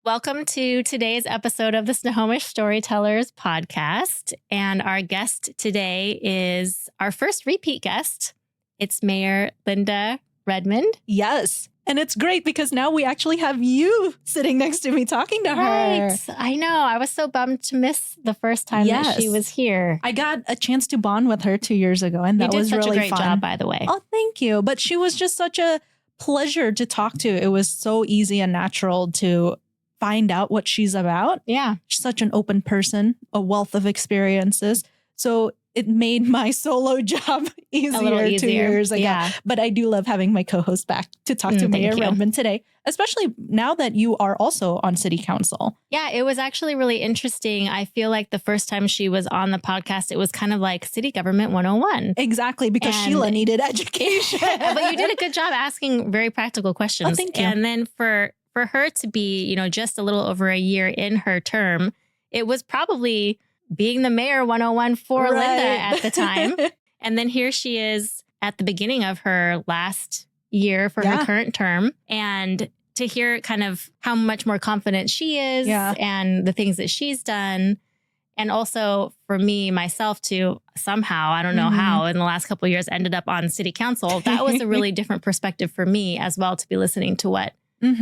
Welcome to today's episode of the Snohomish Storytellers podcast. And our guest today is our first repeat guest. It's Mayor Linda Redmon. Yes. And it's great because now we actually have you sitting next to me talking to her. Right. I know. I was so bummed to miss the first time that she was here. I got a chance to bond with her 2 years ago, and that was really fun. You did such a great job, by the way. Oh, thank you. But she was just such a pleasure to talk to. It was so easy and natural to find out what she's about. Yeah. She's such an open person, a wealth of experiences. So it made my solo job easier 2 years ago. Yeah. But I do love having my co-host back to talk to Mayor Redmon today, especially now that you are also on City Council. Yeah, it was actually really interesting. I feel like the first time she was on the podcast, it was kind of like City Government 101. Exactly, because Sheila needed education. But you did a good job asking very practical questions. Oh, thank you. And then for her to be, just a little over a year in her term, it was probably being the mayor 101 for Linda at the time. And then here she is at the beginning of her last year for her current term. And to hear kind of how much more confident she is and the things that she's done. And also for me, myself to somehow, I don't know how, in the last couple of years ended up on City Council. That was a really different perspective for me as well, to be listening to what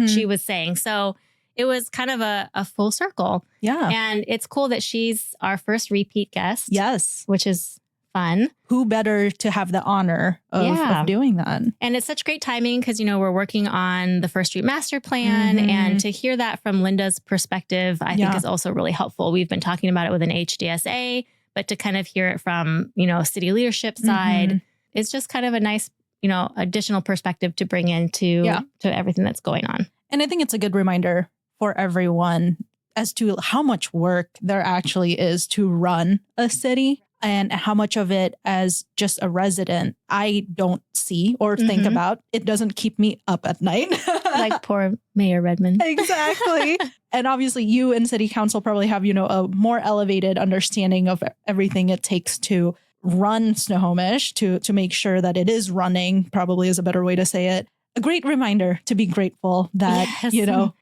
she was saying. So it was kind of a full circle. Yeah. And it's cool that she's our first repeat guest. Yes. Which is fun. Who better to have the honor of doing that? And it's such great timing because, we're working on the First Street Master Plan. And to hear that from Linda's perspective, I think is also really helpful. We've been talking about it with an HDSA, but to kind of hear it from, city leadership side, it's just kind of a nice, additional perspective to bring into to everything that's going on. And I think it's a good reminder for everyone as to how much work there actually is to run a city and how much of it as just a resident I don't see or think about. It doesn't keep me up at night. Like poor Mayor Redmon. Exactly. And obviously you and City Council probably have, a more elevated understanding of everything it takes to run Snohomish, to make sure that it is running, probably is a better way to say it. A great reminder to be grateful that,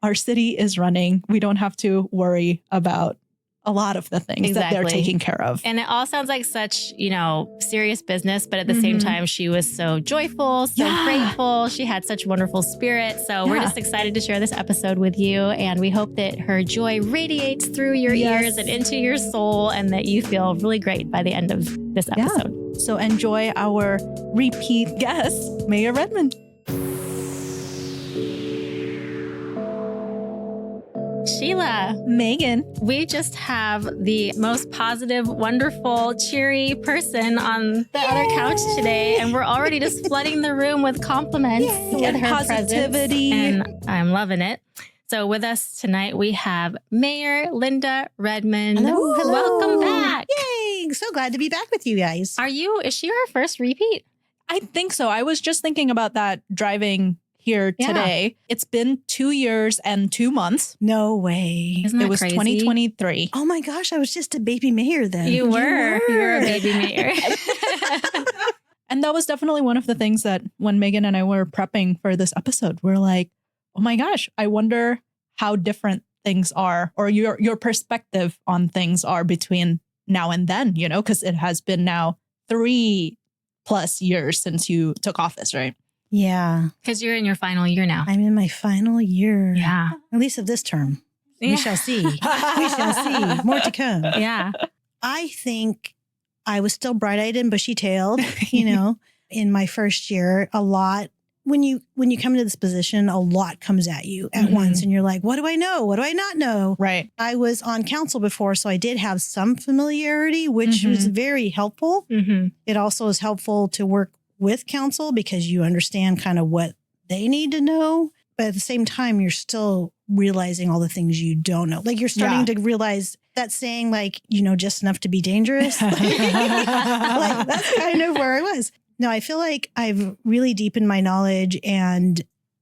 our city is running. We don't have to worry about a lot of the things that they're taking care of. And it all sounds like such, serious business. But at the same time, she was so joyful, so grateful. She had such wonderful spirit. So we're just excited to share this episode with you. And we hope that her joy radiates through your ears and into your soul, and that you feel really great by the end of this episode. So enjoy our repeat guest, Mayor Redmon. Sheila, Megan, we just have the most positive, wonderful, cheery person on the other couch today. And we're already just flooding the room with compliments with her positivity. And I'm loving it. So with us tonight, we have Mayor Linda Redmon. Hello. Welcome back. Yay. So glad to be back with you guys. Is she her first repeat? I think so. I was just thinking about that driving here today. It's been 2 years and 2 months. No way. Isn't that It was crazy? 2023. Oh my gosh, I was just a baby mayor then. You were a baby mayor. And that was definitely one of the things that when Megan and I were prepping for this episode, we're like, oh my gosh, I wonder how different things are, or your perspective on things are between now and then, because it has been now 3+ years since you took office, right? Yeah. Because you're in your final year now. I'm in my final year. Yeah. At least of this term. Yeah. We shall see. We shall see. More to come. Yeah. I think I was still bright-eyed and bushy-tailed, in my first year. A lot. When you come into this position, a lot comes at you at once. And you're like, what do I know? What do I not know? Right. I was on council before, so I did have some familiarity, which was very helpful. It also is helpful to work with council because you understand kind of what they need to know. But at the same time, you're still realizing all the things you don't know. Like you're starting to realize that saying like, just enough to be dangerous. Like that's kind of where I was. No, I feel like I've really deepened my knowledge and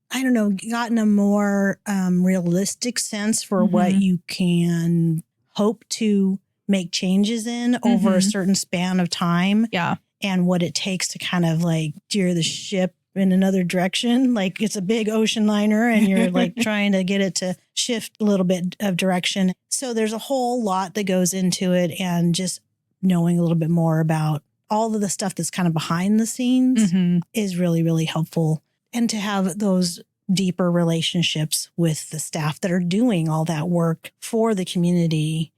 I don't know, gotten a more realistic sense for what you can hope to make changes in over a certain span of time. Yeah. And what it takes to kind of like steer the ship in another direction. Like it's a big ocean liner and you're like trying to get it to shift a little bit of direction. So there's a whole lot that goes into it, and just knowing a little bit more about all of the stuff that's kind of behind the scenes is really, really helpful. And to have those deeper relationships with the staff that are doing all that work for the community,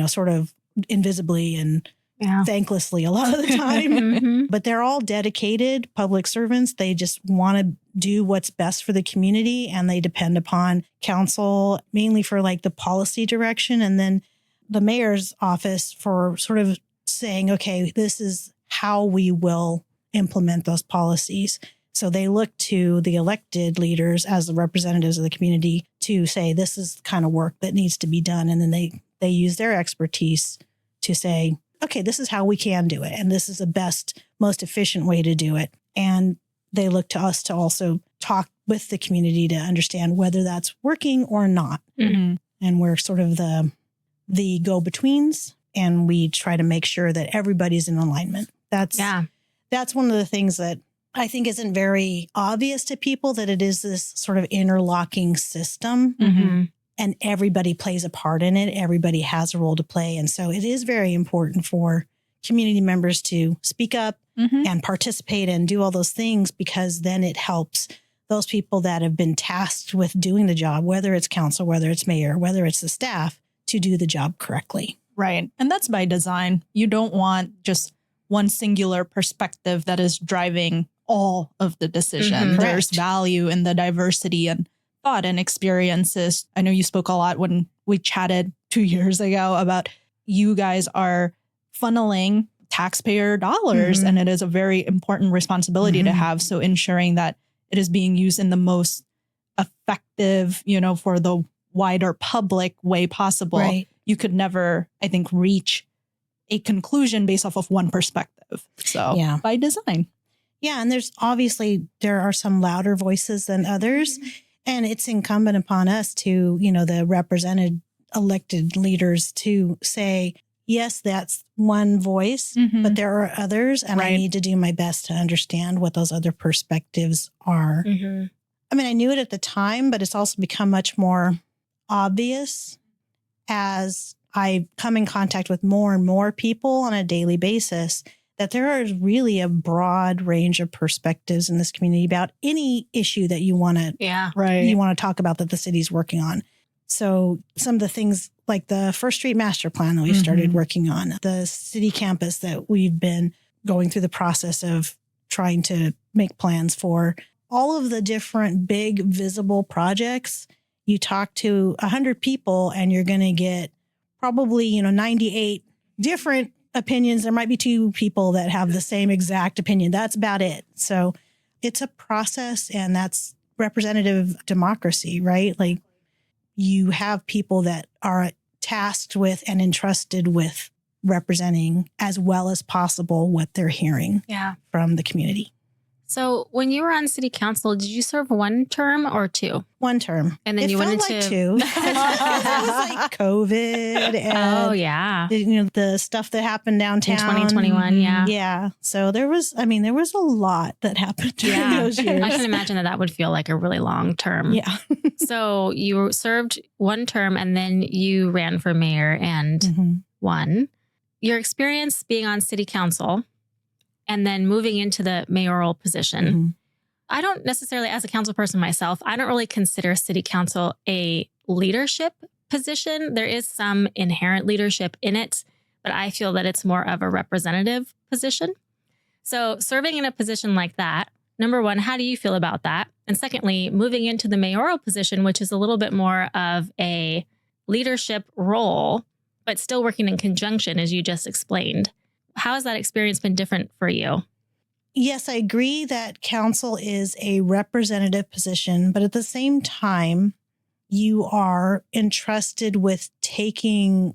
sort of invisibly and thanklessly a lot of the time. But they're all dedicated public servants. They just want to do what's best for the community, and they depend upon council mainly for like the policy direction, and then the mayor's office for sort of saying, okay, this is how we will implement those policies. So they look to the elected leaders as the representatives of the community to say, this is the kind of work that needs to be done. And then they use their expertise to say, okay, this is how we can do it. And this is the best, most efficient way to do it. And they look to us to also talk with the community to understand whether that's working or not. And we're sort of the go-betweens, and we try to make sure that everybody's in alignment. That's one of the things that I think isn't very obvious to people, that it is this sort of interlocking system and everybody plays a part in it. Everybody has a role to play. And so it is very important for community members to speak up and participate and do all those things, because then it helps those people that have been tasked with doing the job, whether it's council, whether it's mayor, whether it's the staff, to do the job correctly. Right. And that's by design. You don't want just one singular perspective that is driving all of the decision. There's value in the diversity and thought and experiences. I know you spoke a lot when we chatted 2 years ago about you guys are funneling taxpayer dollars, and it is a very important responsibility to have. So ensuring that it is being used in the most effective, for the wider public way possible. Right. You could never, I think, reach a conclusion based off of one perspective. So by design. Yeah. And there are some louder voices than others. And it's incumbent upon us to, the represented elected leaders to say, yes, that's one voice, but there are others. And I need to do my best to understand what those other perspectives are. I mean, I knew it at the time, but it's also become much more obvious as I come in contact with more and more people on a daily basis, that there is really a broad range of perspectives in this community about any issue that you want to talk about that the city's working on. So some of the things like the First Street Master Plan that we've started working on, the city campus that we've been going through the process of trying to make plans for, all of the different big visible projects. You talk to 100 people and you're going to get probably, 98 different opinions. There might be 2 people that have the same exact opinion. That's about it. So it's a process, and that's representative democracy, right? Like, you have people that are tasked with and entrusted with representing as well as possible what they're hearing from the community. So when you were on city council, did you serve 1 term or 2? 1 term. And then you went into... like 2. It was like COVID and the stuff that happened downtown. In 2021, Yeah. So there was a lot that happened during those years. I can imagine that would feel like a really long term. Yeah. So you served 1 term and then you ran for mayor and won. Your experience being on city council and then moving into the mayoral position. I don't necessarily, as a council person myself, I don't really consider city council a leadership position. There is some inherent leadership in it, but I feel that it's more of a representative position. So serving in a position like that, number one, how do you feel about that? And secondly, moving into the mayoral position, which is a little bit more of a leadership role, but still working in conjunction, as you just explained. How has that experience been different for you? Yes, I agree that council is a representative position, but at the same time, you are entrusted with taking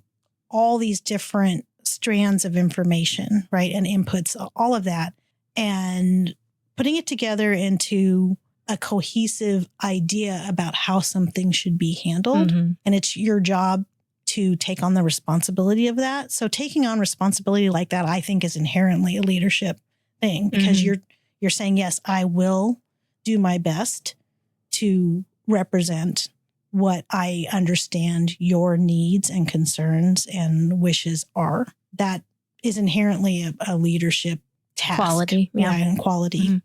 all these different strands of information, right? And inputs, all of that, and putting it together into a cohesive idea about how something should be handled. And it's your job to take on the responsibility of that. So taking on responsibility like that, I think, is inherently a leadership thing, because you're saying, yes, I will do my best to represent what I understand your needs and concerns and wishes are. That is inherently a leadership task. Quality. Yeah, and quality. Mm-hmm.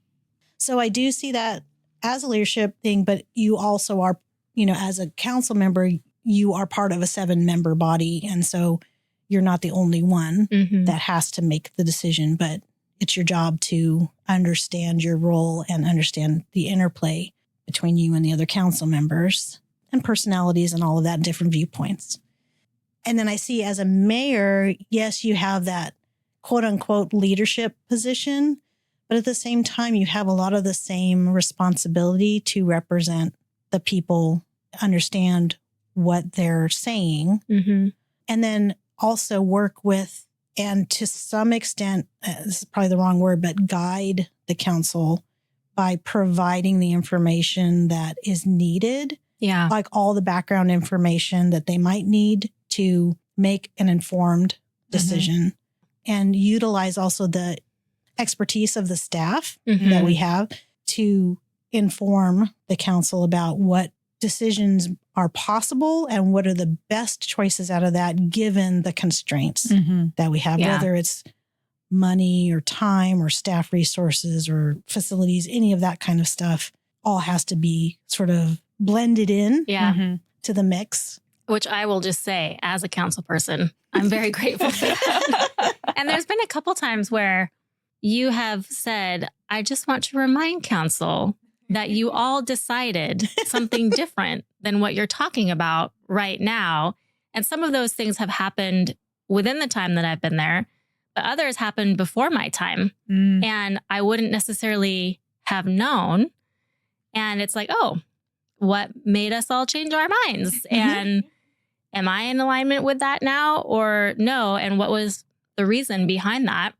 So I do see that as a leadership thing, but you also are, as a council member, you are part of a 7-member body. And so you're not the only one that has to make the decision, but it's your job to understand your role and understand the interplay between you and the other council members and personalities and all of that, different viewpoints. And then I see as a mayor, yes, you have that quote unquote leadership position, but at the same time, you have a lot of the same responsibility to represent the people, understand what they're saying, and then also work with, and to some extent, this is probably the wrong word, but guide the council by providing the information that is needed. Yeah. Like all the background information that they might need to make an informed decision, and utilize also the expertise of the staff that we have to inform the council about what decisions are possible and what are the best choices out of that given the constraints that we have, whether it's money or time or staff resources or facilities, any of that kind of stuff, all has to be sort of blended in to the mix. Which I will just say, as a council person, I'm very grateful for that. And there's been a couple times where you have said, I just want to remind council that you all decided something different than what you're talking about right now. And some of those things have happened within the time that I've been there, but others happened before my time. And I wouldn't necessarily have known. And it's like, oh, what made us all change our minds? And am I in alignment with that now or no? And what was the reason behind that?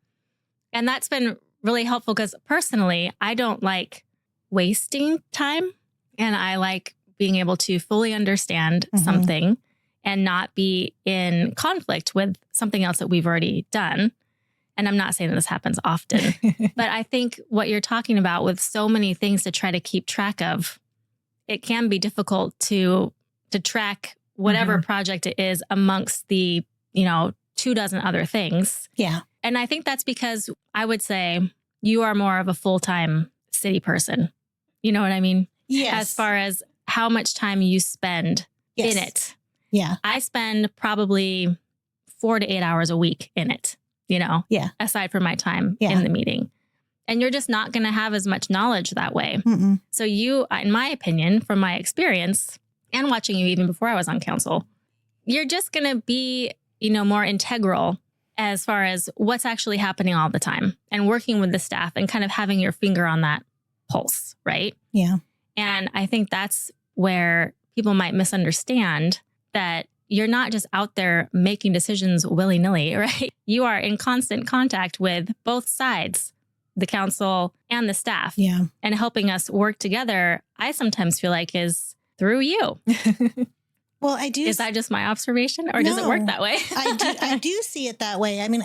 And that's been really helpful because personally, I don't like wasting time, and I like being able to fully understand something and not be in conflict with something else that we've already done. And I'm not saying that this happens often, but I think what you're talking about with so many things to try to keep track of, it can be difficult to track whatever project it is amongst the, 24 other things. Yeah. And I think that's because I would say you are more of a full-time city person. You know what I mean? Yes. As far as how much time you spend in it. Yeah. I spend probably 4 to 8 hours a week in it, aside from my time in the meeting. And you're just not going to have as much knowledge that way. So you, in my opinion, from my experience and watching you even before I was on council, you're just going to be, more integral as far as what's actually happening all the time and working with the staff and kind of having your finger on that pulse, right? Yeah. And I think that's where people might misunderstand that you're not just out there making decisions willy-nilly, right? You are in constant contact with both sides, the council and the staff. Yeah. And helping us work together, I sometimes feel like is through you. Well, I do. Is that just my observation or does it work that way? I do see it that way. I mean,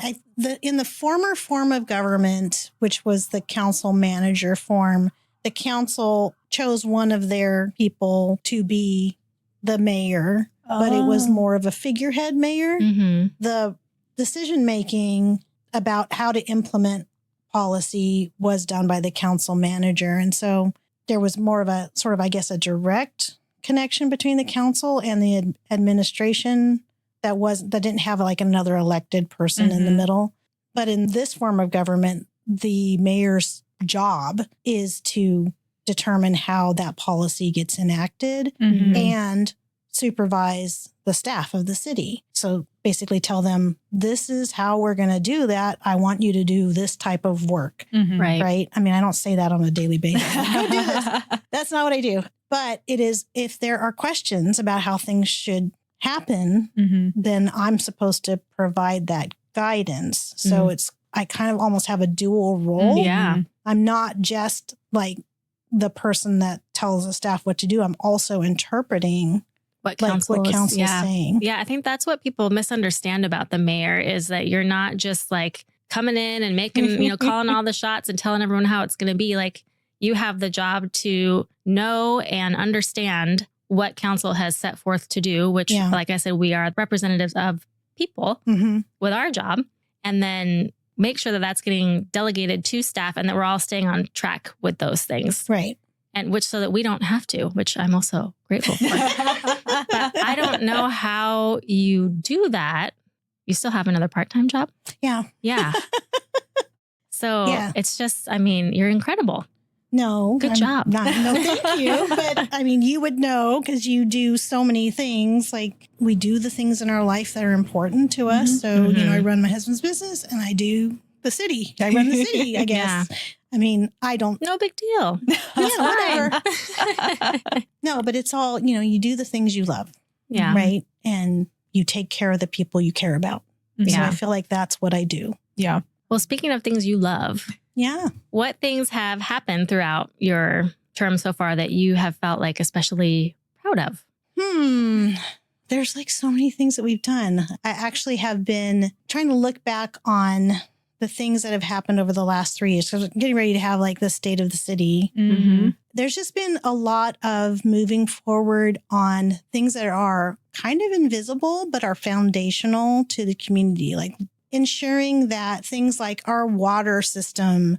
in the former form of government, which was the council manager form, the council chose one of their people to be the mayor, but it was more of a figurehead mayor. The decision-making about how to implement policy was done by the council manager. And so there was more of a sort of, I guess, a direct connection between the council and the administration that didn't have like another elected person in the middle. But in this form of government, the mayor's job is to determine how that policy gets enacted and supervise the staff of the city. So basically tell them, this is how we're going to do that. I want you to do this type of work. Right. I mean, I don't say that on a daily basis. Go do this. That's not what I do. But it is, if there are questions about how things should happen, then I'm supposed to provide that guidance. So I kind of almost have a dual role. Yeah. I'm not just like the person that tells the staff what to do. I'm also interpreting what council is saying. Yeah, I think that's what people misunderstand about the mayor is that you're not just like coming in and making, calling all the shots and telling everyone how it's going to be. Like you have the job to know and understand what council has set forth to do, which, like I said, we are representatives of people with our job, and then make sure that that's getting delegated to staff and that we're all staying on track with those things. Right. And which so that we don't have to, which I'm also grateful for. But I don't know how you do that. You still have another part-time job? Yeah. Yeah. So it's just, I mean, you're incredible. No. Good job. No, thank you. But I mean, you would know because you do so many things. Like we do the things in our life that are important to us. So, you know, I run my husband's business and I do the city. I run the city, I guess. Yeah. I mean, I don't. No big deal. Whatever. No, but it's all, you know, you do the things you love. Yeah. Right. And you take care of the people you care about. So I feel like that's what I do. Yeah. Well, speaking of things you love. Yeah. What things have happened throughout your term so far that you have felt like especially proud of? There's like so many things that we've done. I actually have been trying to look back on the things that have happened over the last 3 years. Because I'm getting ready to have like the state of the city. There's just been a lot of moving forward on things that are kind of invisible, but are foundational to the community. Like ensuring that things like our water system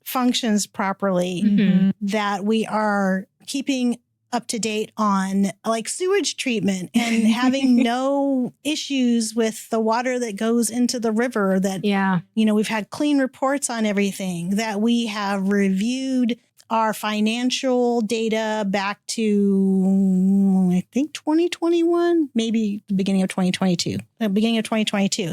functions properly, that we are keeping up to date on like sewage treatment and having no issues with the water that goes into the river, that, you know, we've had clean reports on everything, that we have reviewed our financial data back to, I think, 2021, maybe the beginning of 2022,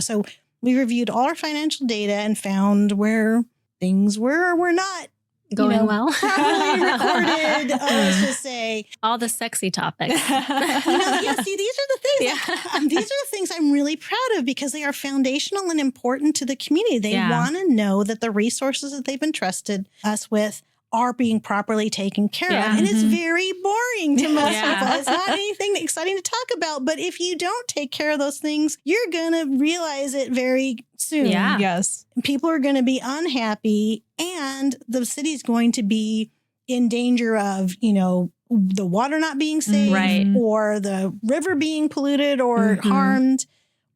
So we reviewed all our financial data and found where things were or were not going well. Properly recorded. Let's just say all the sexy topics. See, these are the things. These are the things I'm really proud of because they are foundational and important to the community. They want to know that the resources that they've entrusted us with are being properly taken care of. And it's very boring to most people. It's not anything exciting to talk about. But if you don't take care of those things, you're going to realize it very soon. Yeah. Yes. People are going to be unhappy and the city's going to be in danger of, you know, the water not being safe or the river being polluted or harmed,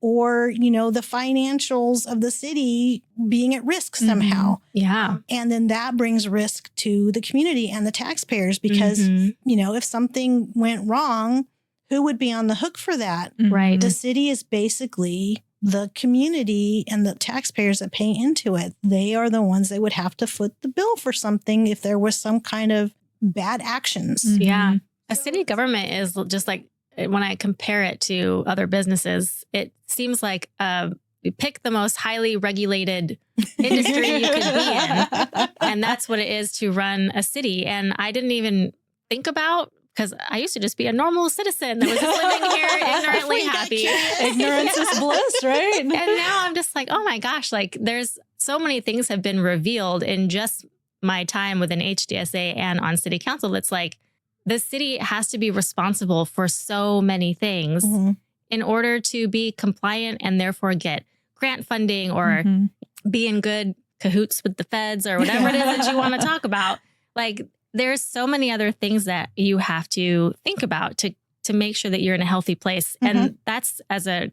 or, you know, the financials of the city being at risk somehow. Yeah. And then that brings risk to the community and the taxpayers because, you know, if something went wrong, who would be on the hook for that? Right. The city is basically the community and the taxpayers that pay into it. They are the ones that would have to foot the bill for something if there was some kind of bad actions. Yeah. A city government is just like, when I compare it to other businesses, it seems like you pick the most highly regulated industry you could be in. And that's what it is to run a city. And I didn't even think about, because I used to just be a normal citizen that was just living here ignorantly happy. Ignorance is bliss, right? And now I'm just like, oh my gosh, like there's so many things have been revealed in just my time within HDSA and on city council. It's like, the city has to be responsible for so many things in order to be compliant and therefore get grant funding or be in good cahoots with the feds or whatever it is that you want to talk about. Like there's so many other things that you have to think about to make sure that you're in a healthy place. And that's, as a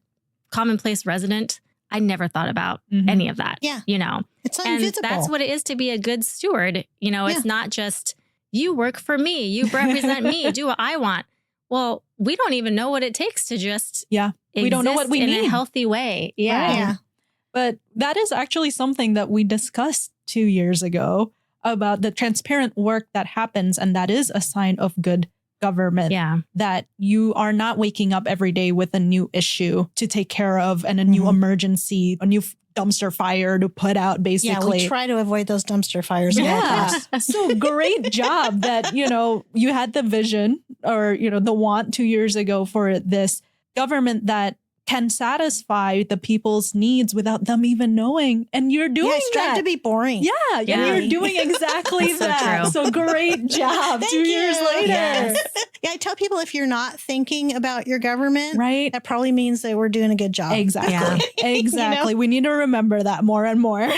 commonplace resident, I never thought about any of that. Yeah. You know, it's invisible. And that's what it is to be a good steward. You know, it's not just you work for me, you represent me, do what I want. Well, we don't even know what it takes to just we don't know what we need in a healthy way. Yeah. But that is actually something that we discussed 2 years ago about the transparent work that happens. And that is a sign of good government. Yeah. That you are not waking up every day with a new issue to take care of and a new emergency, a new dumpster fire to put out, basically. Yeah, we try to avoid those dumpster fires. So great job that, you know, you had the vision or, you know, the want 2 years ago for this government that can satisfy the people's needs without them even knowing. And you're doing it's trying to be boring. Yeah, Yeah. you're doing exactly So that. true. So great job. 2 years later. Yes. Yeah, I tell people if you're not thinking about your government, Right? that probably means that we're doing a good job. Exactly. Exactly. You know? We need to remember that more and more.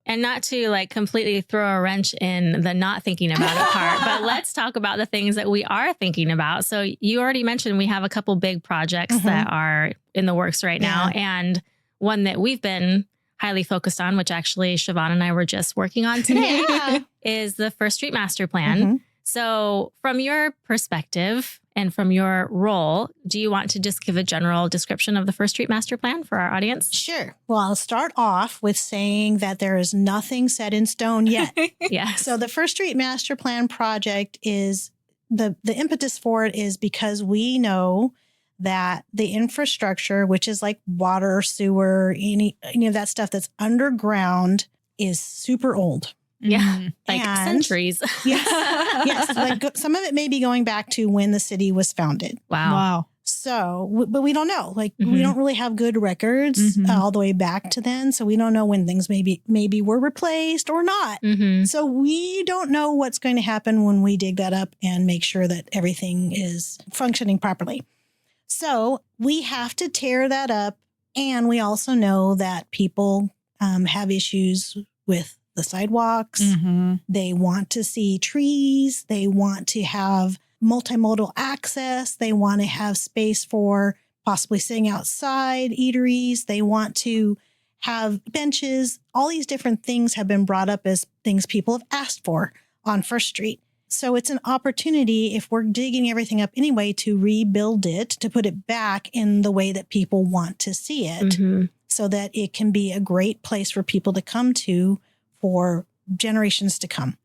And not to like completely throw a wrench in the not thinking about it part, but let's talk about the things that we are thinking about. So you already mentioned we have a couple big projects that are in the works right now. And one that we've been highly focused on, which actually Siobhan and I were just working on today, is the First Street Master Plan. So from your perspective and from your role, do you want to just give a general description of the First Street Master Plan for our audience? Sure. Well, I'll start off with saying that there is nothing set in stone yet. Yes. So the First Street Master Plan project is the impetus for it is because we know that the infrastructure, which is like water, sewer, any of that stuff that's underground, is super old. Yeah. Like And- centuries. Yes, like some of it may be going back to when the city was founded. Wow. Wow. So, but we don't know. Like we Mhm. don't really have good records Mhm. all the way back to then. So we don't know when things maybe were replaced or not. Mm-hmm. So we don't know what's going to happen when we dig that up and make sure that everything is functioning properly. So we have to tear that up. And we also know that people have issues with the sidewalks. They want to see trees. They want to have multimodal access. They want to have space for possibly sitting outside, eateries. They want to have benches. All these different things have been brought up as things people have asked for on First Street. So it's an opportunity, if we're digging everything up anyway, to rebuild it, to put it back in the way that people want to see it, Mm-hmm. so that it can be a great place for people to come to for generations to come.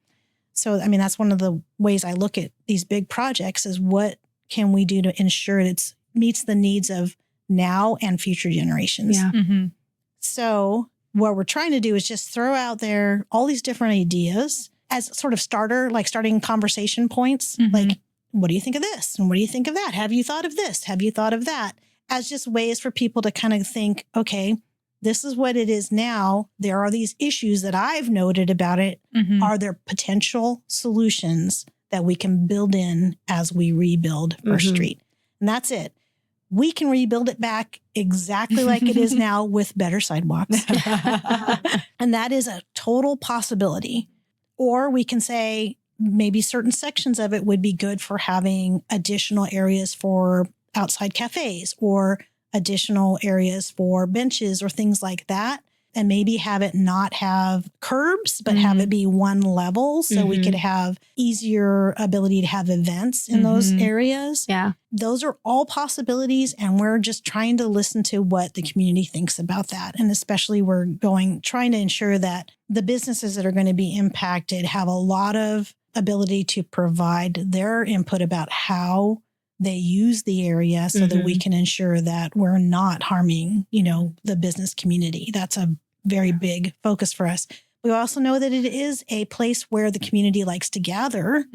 So, I mean, that's one of the ways I look at these big projects is what can we do to ensure it meets the needs of now and future generations. Yeah. So what we're trying to do is just throw out there all these different ideas as sort of starting conversation points. Like, what do you think of this? And what do you think of that? Have you thought of this? Have you thought of that? As just ways for people to kind of think, okay, this is what it is now. There are these issues that I've noted about it. Are there potential solutions that we can build in as we rebuild First Street? And that's it. We can rebuild it back exactly like it is now with better sidewalks. And that is a total possibility. Or we can say maybe certain sections of it would be good for having additional areas for outside cafes or additional areas for benches or things like that. And maybe have it not have curbs, but have it be one level so we could have easier ability to have events in those areas. Yeah. Those are all possibilities. And we're just trying to listen to what the community thinks about that. And especially we're trying to ensure that the businesses that are going to be impacted have a lot of ability to provide their input about how they use the area so that we can ensure that we're not harming, the business community. That's a very big focus for us. We also know that it is a place where the community likes to gather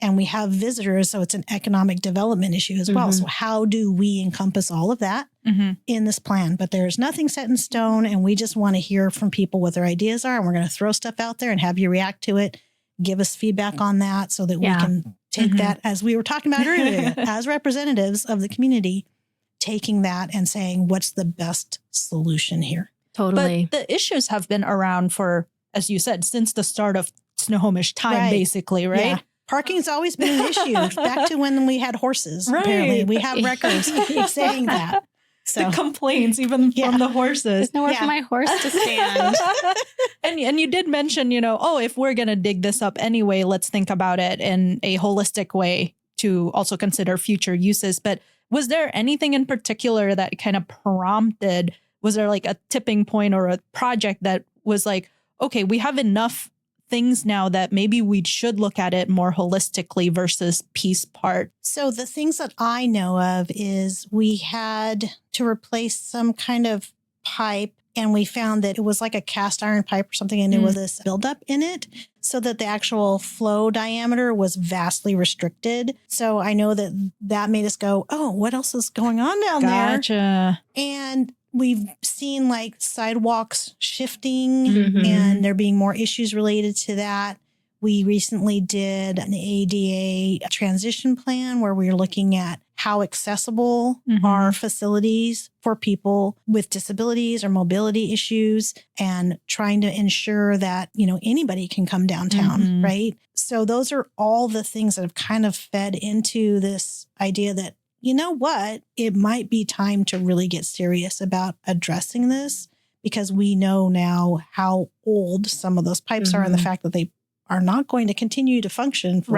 and we have visitors. So it's an economic development issue as well. So how do we encompass all of that in this plan? But there's nothing set in stone and we just want to hear from people what their ideas are. And we're going to throw stuff out there and have you react to it. Give us feedback on that so that we can take that, as we were talking about earlier, as representatives of the community, taking that and saying, what's the best solution here? Totally. But the issues have been around for, as you said, since the start of Snohomish time, basically, right? Yeah. Parking's always been an issue. Back to when we had horses, apparently. We have records saying that. So The complaints, even from the horses. There's nowhere for my horse to stand. And you did mention, if we're going to dig this up anyway, let's think about it in a holistic way to also consider future uses. But was there anything in particular that kind of prompted, was there like a tipping point or a project that was like, okay, we have enough things now that maybe we should look at it more holistically versus piece part? So the things that I know of is we had to replace some kind of pipe And we found that it was like a cast iron pipe or something, and there was this buildup in it so that the actual flow diameter was vastly restricted. So I know that made us go, oh, what else is going on down there? Gotcha. And we've seen like sidewalks shifting and there being more issues related to that. We recently did an ADA transition plan where we were looking at how accessible are facilities for people with disabilities or mobility issues and trying to ensure that, anybody can come downtown, right? So those are all the things that have kind of fed into this idea that, you know what, it might be time to really get serious about addressing this because we know now how old some of those pipes are and the fact that they are not going to continue to function for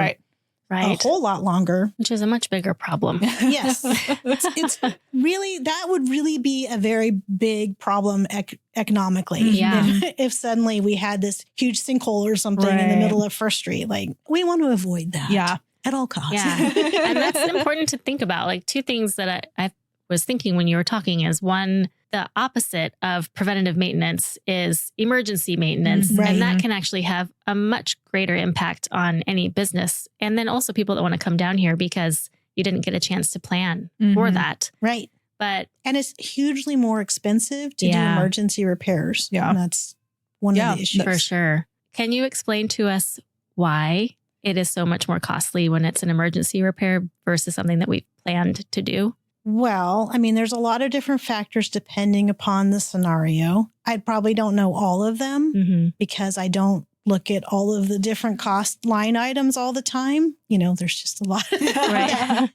a whole lot longer. Which is a much bigger problem. Yes. It's really, that would really be a very big problem economically. Yeah. If suddenly we had this huge sinkhole or something in the middle of First Street, like we want to avoid that. Yeah. At all costs. Yeah. And that's important to think about. Like two things that I was thinking when you were talking is one, the opposite of preventative maintenance is emergency maintenance. Right. And that can actually have a much greater impact on any business. And then also people that want to come down here because you didn't get a chance to plan for that. Right. And it's hugely more expensive to do emergency repairs. Yeah. And that's one of the issues. For sure. Can you explain to us why it is so much more costly when it's an emergency repair versus something that we planned to do? Well, I mean, there's a lot of different factors depending upon the scenario. I probably don't know all of them because I don't look at all of the different cost line items all the time. There's just a lot. Right.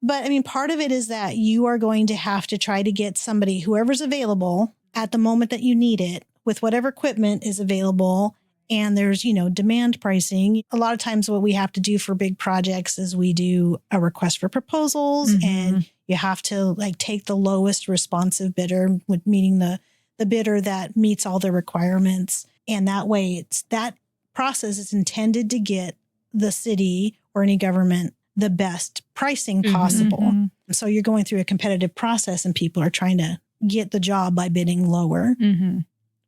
But I mean, part of it is that you are going to have to try to get somebody, whoever's available at the moment that you need it with whatever equipment is available. And there's, demand pricing. A lot of times what we have to do for big projects is we do a request for proposals and you have to take the lowest responsive bidder, meaning the bidder that meets all the requirements. And that way that process is intended to get the city or any government the best pricing possible. So you're going through a competitive process and people are trying to get the job by bidding lower.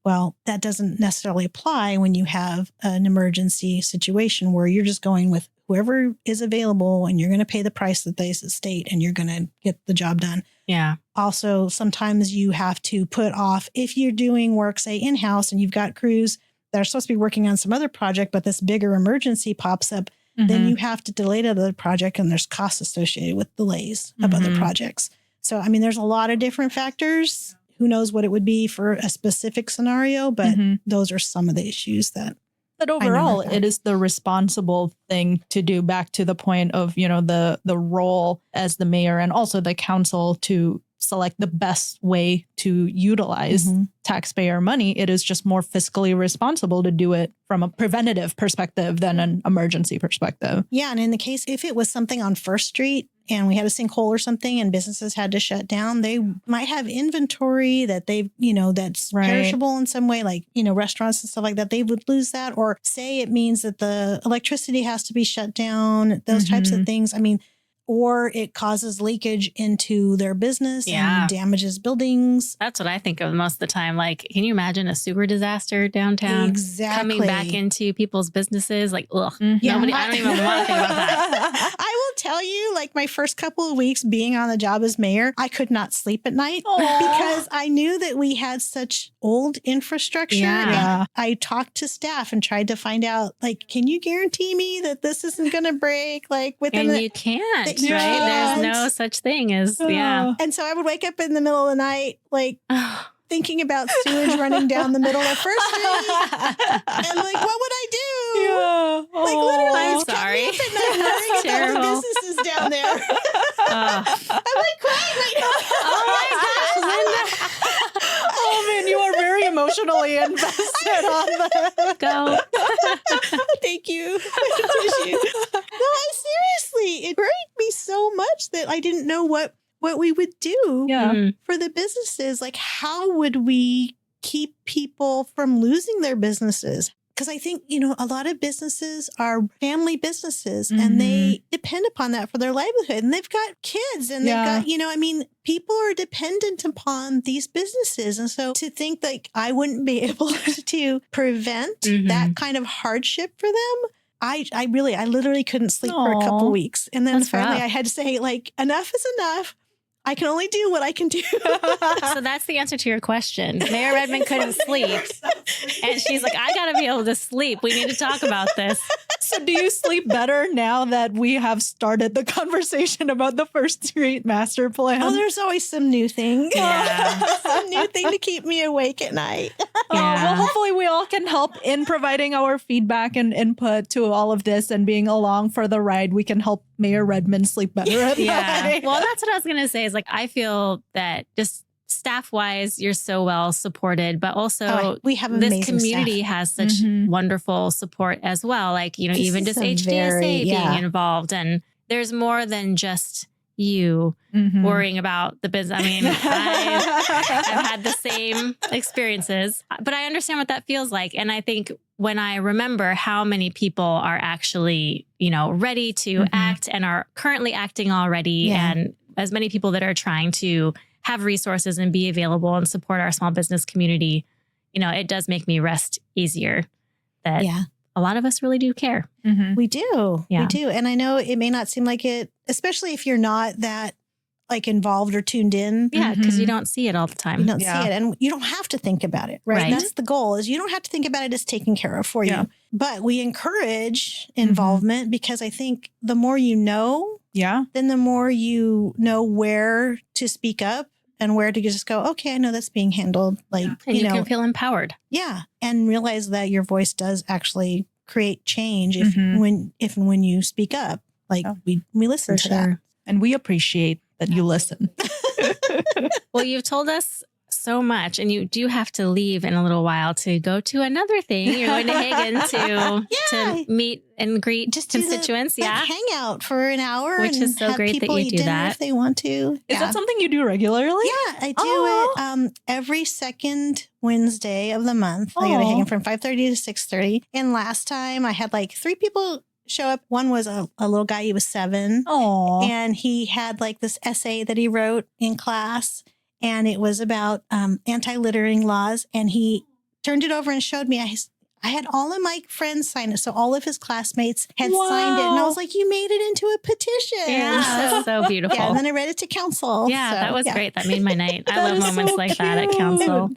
Well, that doesn't necessarily apply when you have an emergency situation where you're just going with whoever is available and you're going to pay the price that they state and you're going to get the job done. Yeah. Also, sometimes you have to put off, if you're doing work, say in-house and you've got crews that are supposed to be working on some other project, but this bigger emergency pops up, then you have to delay that other project and there's costs associated with delays of other projects. So, I mean, there's a lot of different factors. Who knows what it would be for a specific scenario, but those are some of the issues that. But overall, it is the responsible thing to do, back to the point of, the role as the mayor and also the council to select the best way to utilize taxpayer money. It is just more fiscally responsible to do it from a preventative perspective than an emergency perspective. Yeah. And in the case, if it was something on First Street and we had a sinkhole or something and businesses had to shut down, they might have inventory that they've, that's perishable in some way, like, restaurants and stuff like that. They would lose that. Or say it means that the electricity has to be shut down, those types of things. I mean, or it causes leakage into their business and damages buildings. That's what I think of most of the time. Like, can you imagine a sewer disaster downtown? Exactly. Coming back into people's businesses? Like, ugh, nobody, I don't even want to think about that. I will tell you, my first couple of weeks being on the job as mayor, I could not sleep at night because I knew that we had such old infrastructure. Yeah. I talked to staff and tried to find out, can you guarantee me that this isn't going to break? Within you can't. Right? There's no such thing as, And so I would wake up in the middle of the night, thinking about sewage running down the middle of First Street. And what would I do? Yeah. Literally, I'm it's sorry. kept me up at night worrying about the businesses down there. I'm crying right now. Oh my gosh, Linda. Oh man, you are very emotionally invested on that. Go. Thank you. No, seriously, it worried me so much that I didn't know what we would do for the businesses. How would we keep people from losing their businesses? because I think, a lot of businesses are family businesses and they depend upon that for their livelihood. And they've got kids and they've got, people are dependent upon these businesses. And so to think like I wouldn't be able to prevent that kind of hardship for them, I literally couldn't sleep for a couple weeks. And then finally I had to say, like, enough is enough. I can only do what I can do. So that's the answer to your question. Mayor Redmon couldn't sleep. And she's like, I got to be able to sleep. We need to talk about this. So do you sleep better now that we have started the conversation about the First Street Master Plan? Oh, there's always some new thing. Yeah. Some new thing to keep me awake at night. Well, hopefully we all can help in providing our feedback and input to all of this and being along for the ride. We can help Mayor Redmon sleep better at night. Well, that's what I was going to say is like, I feel that just staff wise, you're so well supported, but also we have this community has such wonderful support as well. Like, even just HDSA being involved, and there's more than just you worrying about the business. I mean, I've had the same experiences, but I understand what that feels like. And I think when I remember how many people are actually, ready to act and are currently acting already, and as many people that are trying to have resources and be available and support our small business community, it does make me rest easier that a lot of us really do care. We do. Yeah. We do. And I know it may not seem like it, especially if you're not that like involved or tuned in. Yeah, because you don't see it all the time. You don't see it. And you don't have to think about it, right? That's the goal, is you don't have to think about it. It's taken care of for you. But we encourage involvement because I think the more you know, then the more you know where to speak up and where to just go, okay, I know that's being handled. Like, and you can feel empowered. Yeah. And realize that your voice does actually create change if and when you speak up. Like we listen to that. And we appreciate that you listen. Well, you've told us so much, and you do have to leave in a little while to go to another thing. You're going to Hagen to meet and greet just constituents. Hang out for an hour, which is so great that you do that if they want to. Is that something you do regularly? Yeah, I do it every second Wednesday of the month. I go to Hagen from 5:30 to 6:30. And last time I had like 3 people show up. One was a little guy. He was 7. And he had like this essay that he wrote in class. And it was about anti-littering laws. And he turned it over and showed me. I had all of my friends sign it. So all of his classmates had signed it. And I was like, you made it into a petition. Yeah, that's so beautiful. Yeah, and then I read it to council. Yeah, that was great. That made my night. I love moments so like that at council.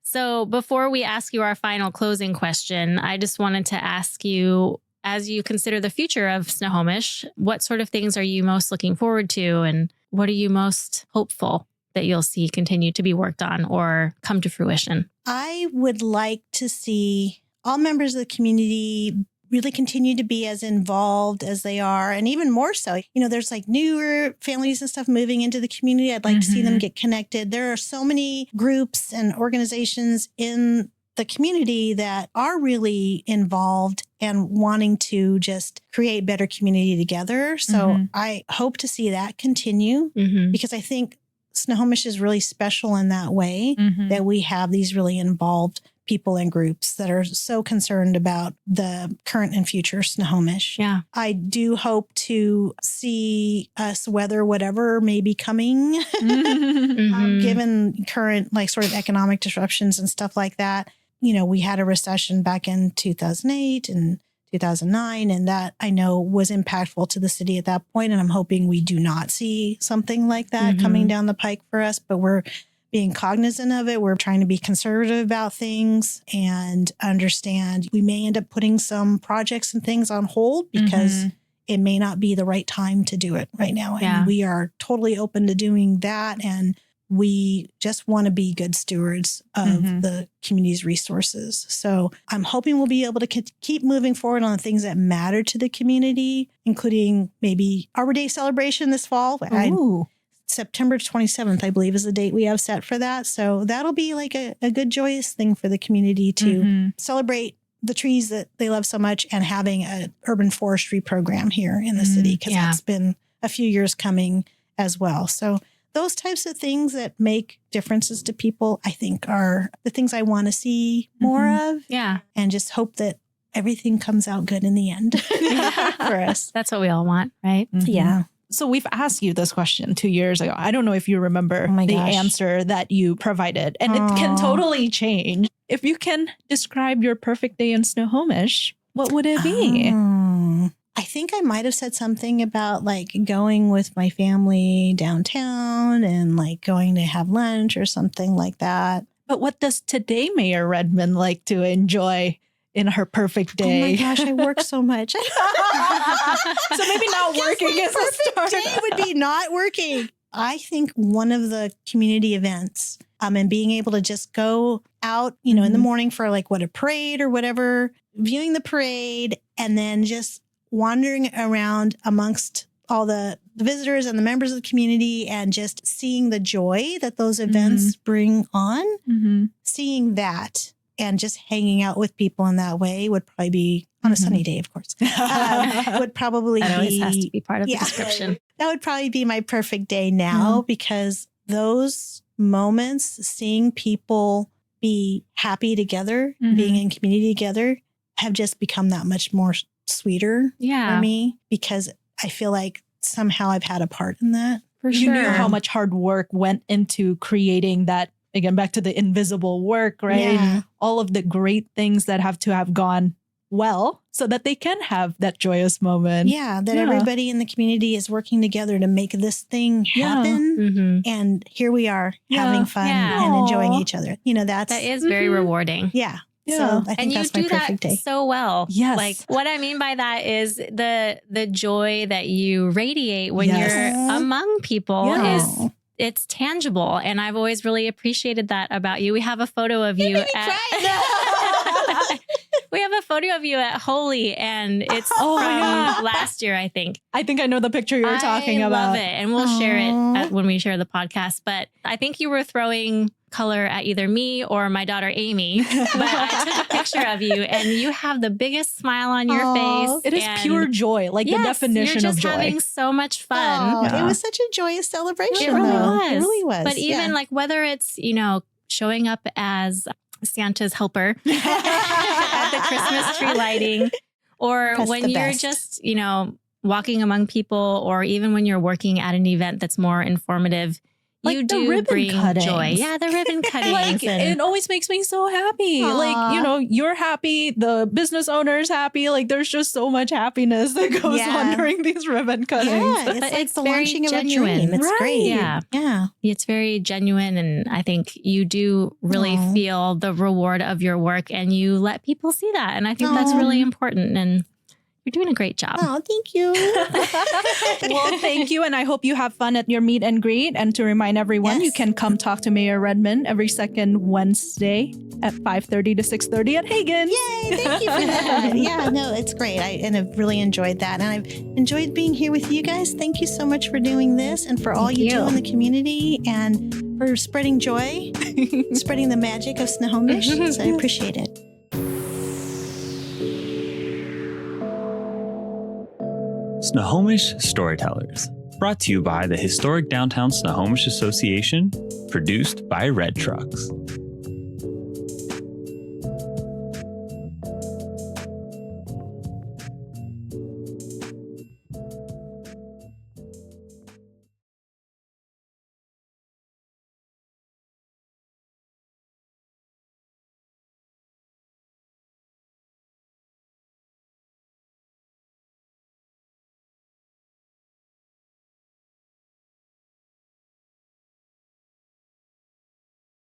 So before we ask you our final closing question, I just wanted to ask you, as you consider the future of Snohomish, what sort of things are you most looking forward to? And what are you most hopeful that you'll see continue to be worked on or come to fruition? I would like to see all members of the community really continue to be as involved as they are, and even more so. There's like newer families and stuff moving into the community. I'd like to see them get connected. There are so many groups and organizations in the community that are really involved and wanting to just create better community together. So I hope to see that continue because I think Snohomish is really special in that way that we have these really involved people and groups that are so concerned about the current and future Snohomish. Yeah. I do hope to see us weather whatever may be coming, given current like sort of economic disruptions and stuff like that. We had a recession back in 2008 and 2009, and that I know was impactful to the city at that point. And I'm hoping we do not see something like that coming down the pike for us, but we're being cognizant of it. We're trying to be conservative about things and understand we may end up putting some projects and things on hold because it may not be the right time to do it right now. And we are totally open to doing that. And we just want to be good stewards of the community's resources. So I'm hoping we'll be able to keep moving forward on the things that matter to the community, including maybe Arbor Day celebration this fall. September 27th, I believe, is the date we have set for that. So that'll be like a good, joyous thing for the community to celebrate the trees that they love so much and having an urban forestry program here in the city, because that's been a few years coming as well. So those types of things that make differences to people, I think are the things I want to see more of. Yeah. And just hope that everything comes out good in the end for us. That's what we all want, right? Yeah. So we've asked you this question 2 years ago. I don't know if you remember the answer that you provided, and it can totally change. If you can describe your perfect day in Snohomish, what would it be? I think I might have said something about like going with my family downtown and like going to have lunch or something like that. But what does today Mayor Redmon like to enjoy in her perfect day? Oh my gosh, I work so much. So maybe not working is a start. Day would be not working. I think one of the community events and being able to just go out, you know, in the morning for like a parade or whatever, viewing the parade, and then just wandering around amongst all the visitors and the members of the community and just seeing the joy that those events bring on, seeing that and just hanging out with people in that way would probably be on a sunny day, of course, would probably that always has to be part of the description. That would probably be my perfect day now because those moments, seeing people be happy together, being in community together, have just become that much more sweeter for me because I feel like somehow I've had a part in that. For sure. You knew how much hard work went into creating that, again, back to the invisible work, right? Yeah. All of the great things that have to have gone well so that they can have that joyous moment. Yeah, that everybody in the community is working together to make this thing happen. And here we are having fun and enjoying each other. You know, that is very rewarding. Yeah. So I think that's my perfect day. So well. Yes. Like what I mean by that is the joy that you radiate when you're among people is it's tangible. And I've always really appreciated that about you. We have a photo of you we have a photo of you at Holy, and it's from last year, I think. I think I know the picture you're talking about. I love it. And we'll share it when we share the podcast. But I think you were throwing color at either me or my daughter, Amy. But I took a picture of you and you have the biggest smile on your face. It is pure joy, like the definition you're of just joy. having so much fun. It was such a joyous celebration. It really was. It really was. But even like whether it's, you know, showing up as Santa's helper at the Christmas tree lighting, or when you're just, you know, walking among people, or even when you're working at an event that's more informative, like you the do ribbon bring cuttings. joy. Yeah, the ribbon cutting. Like, it always makes me so happy. Like, you know, you're happy, the business owner's happy. Like, there's just so much happiness that goes on during these ribbon cuttings. Yeah, it's like the launching of a dream. It's great. Yeah. It's very genuine. And I think you do really feel the reward of your work, and you let people see that. And I think that's really important. And you're doing a great job. Oh, thank you. Well, thank you. And I hope you have fun at your meet and greet. And to remind everyone, you can come talk to Mayor Redmon every second Wednesday at 5:30 to 6:30 at Hagen. Yay, thank you for that. Yeah, no, it's great. I've really enjoyed that. And I've enjoyed being here with you guys. Thank you so much for doing this and for all you do in the community and for spreading joy, spreading the magic of Snohomish. So I appreciate it. Snohomish Storytellers, brought to you by the Historic Downtown Snohomish Association, produced by Red Trucks.